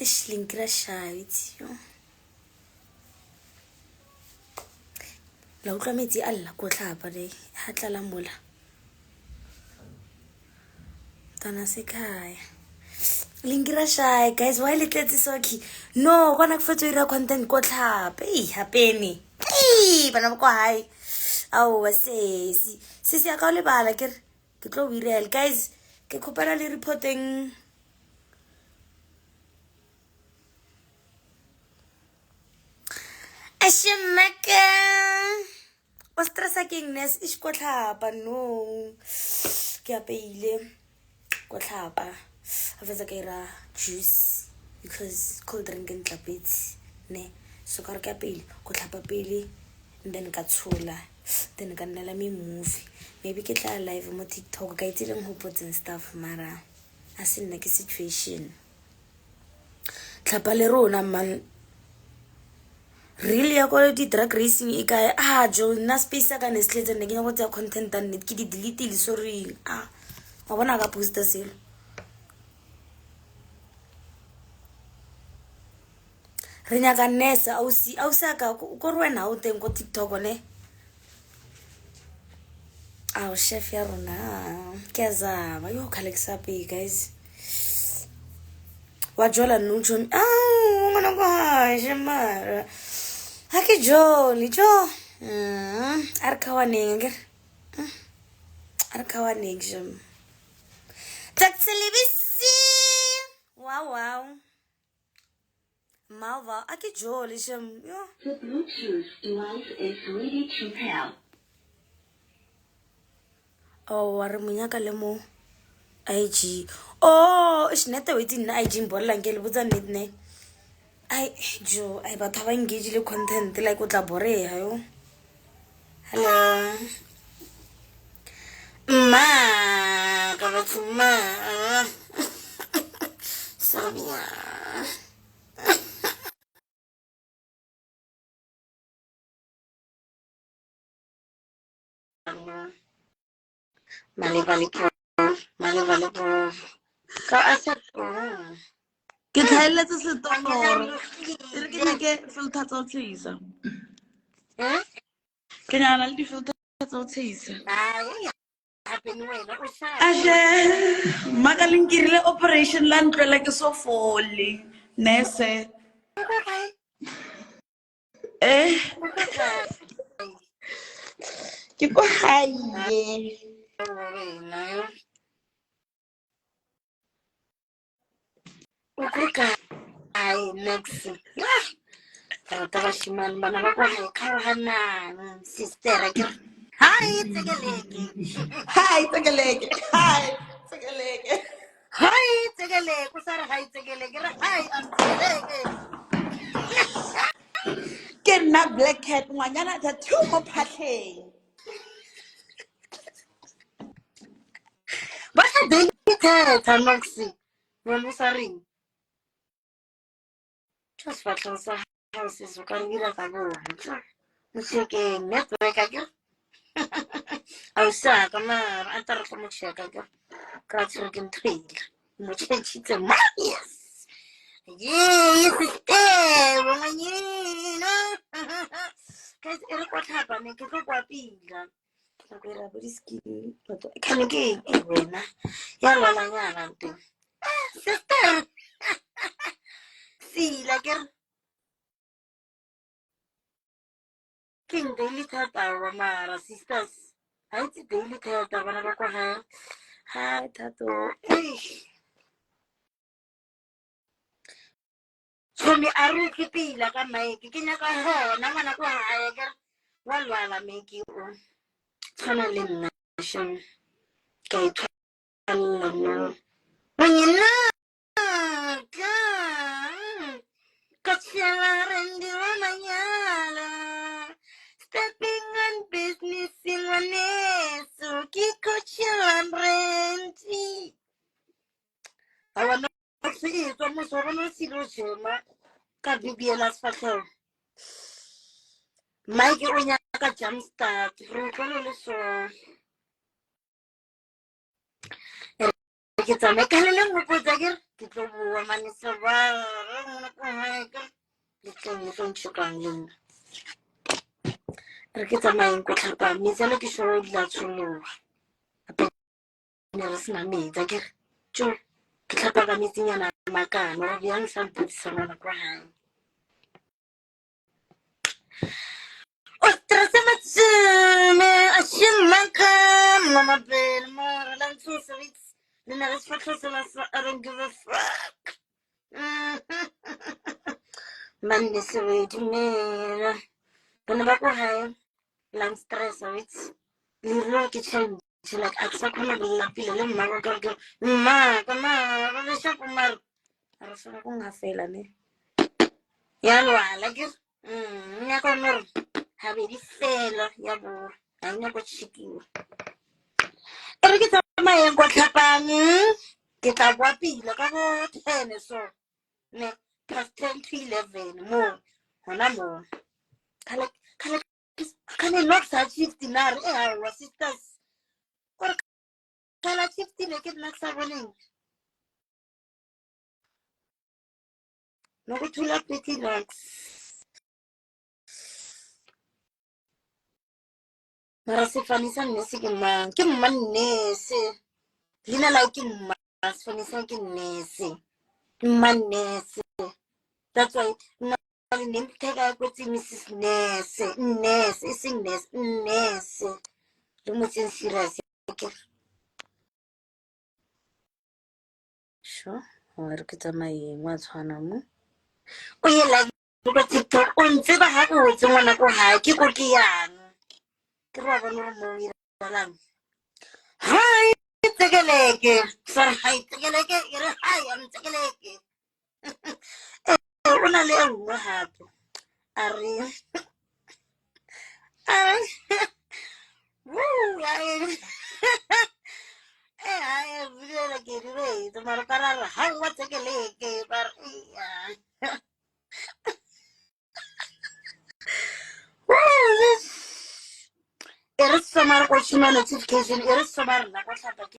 Linkira shy with you. La utlwa metsi alla ko tlhapa le ha tlala mola. Tana sekhaya. Linkira shy guys, why let's soki? No, kwana kufatso ira content ko tlhapa. Hapeni. Bana ba ko hai. Awu sisi ya ka le bala ke tlo wirel guys. Ke khopela le reporting. Ashimaka. Ostrasa kingnes is ko tlhapa no. Ke apeile ko tlhapa. Afetsa ka ira juice because cold drink and tlapetse ne. So ka re ka pele ko tlhapa pele and then ka tshola. Then ka nnela me movie. Maybe ke tla live mo TikTok ka itseleng ho pots and stuff mara. Asinna ke situation. Tlhapa le rona man. Really ya go di drag racing e ka jo na space ka nesletse ne ke nyako tsa content and ke di delete le sorry wa bona ka poster selo re nyaka nesa ausi ka go re wena o teng go TikTok ne chef ya rona ke za ba yo Alexa pay guys wa jola nucho ngwana go ha shemara Hake jolly jo. Arkawaning. Arkawaning jam. Takselibisi. Wow. Malva. Ake jolly jam. The Bluetooth device is ready to pair. Waramunya kalemo. IG. It's not waiting na IG mbola ngele buza nitne. Jo, but have engaged the content like what labore, hello. Ma, Kavatuma. Sabia. Malivalipo. Ka asat. Ke tlhaeletsa setoro e re ke ne ke filter tsa o tshisa ke nyana le di-filter tsa o tshisa ashe maka lenkirile operation la ntloela ke so fole nurse ke ko haye Next. Tabashiman banana sister. Hi, Tegaleke. hi Tegaleke hi Tegaleke Hi, Tegaleke. Kusara hi Tegaleke. Hi, I'm Tegaleke. ke nna black cat ngwanyana tattoo mo phatlheng But I didn't tell Noxy. When we are ring. Just for some houses, you can get a go. Music network again. I was sad. I thought I'm not sure. Catching trail. Much it's a yes. Yes, it's woman. Because what happened? I can't go up in. Can again, Edwina. Yalla, sister. See, like a king daily tata, Mara, sisters. I see daily tata, when I go her. Hi, Tato. So me aruki like a make, kinaka ho, Namana go higher. While I make you. Tunnel nation. Gay tunnel. When you know, Coachella and the stepping on business in one so Coachella and Renty. I want to see it almost over no situation. Can't be a last factor. Mike, when you got jump start, so. Kita me kalala mo po dagir ke tlo bua mane sebara ngwana ko hae ka le tlo ntshokang le nna re ke tsamayeng ko tlhapa metsi ano ke sure o dila tshologa gape ne re sena metsi a kere tso ke tlhapa ka metsinyana makano ra bjang sa mpotsisa ngwana ko hae o stresse matsime a shimaka mama pele mara la ntsosa wits le na re sefatlhosela sa I don't give a fuck manne sebedi mela bana ba ko hae lang stress wits le rilo ke change like a ke sa kgona go lela pele le mma ka ke mma ka ma ba le shapo mara re sona go nga fela ne ya lwala ke nya ka nore habedi fela ya bo a nya go tshikiwa e re ke tsamayeng kwa tlhapang ke tla boa pila ka bo 10 so ne past 10 to 11 mo hona mo kale not sa 50 na re wa sisters or kala 50 ne ke nna sa boneng no go thula pretty locks mara sefanisa nnese ke mang ke mma nnese leina la ke mma sefanisa ke nnese mma nnese that's why le name tag ya kwetse Mrs Nese Nese e seng Nese Nese le motseng serious ke sure re ke tsamayeng wa tshwana mo o ye live ko TikTok o ntse ba ha o tse ngwana ko ha ke ko ke yang ke ba bona mo iralang hi tsekeleke sorry hi tsekeleke ire hi am tsekeleke o na le nngwe hape a re woo ai vile ke re to mara para hi wa tsekeleke bar e re somara go tshima notification e re somara na go tlhapa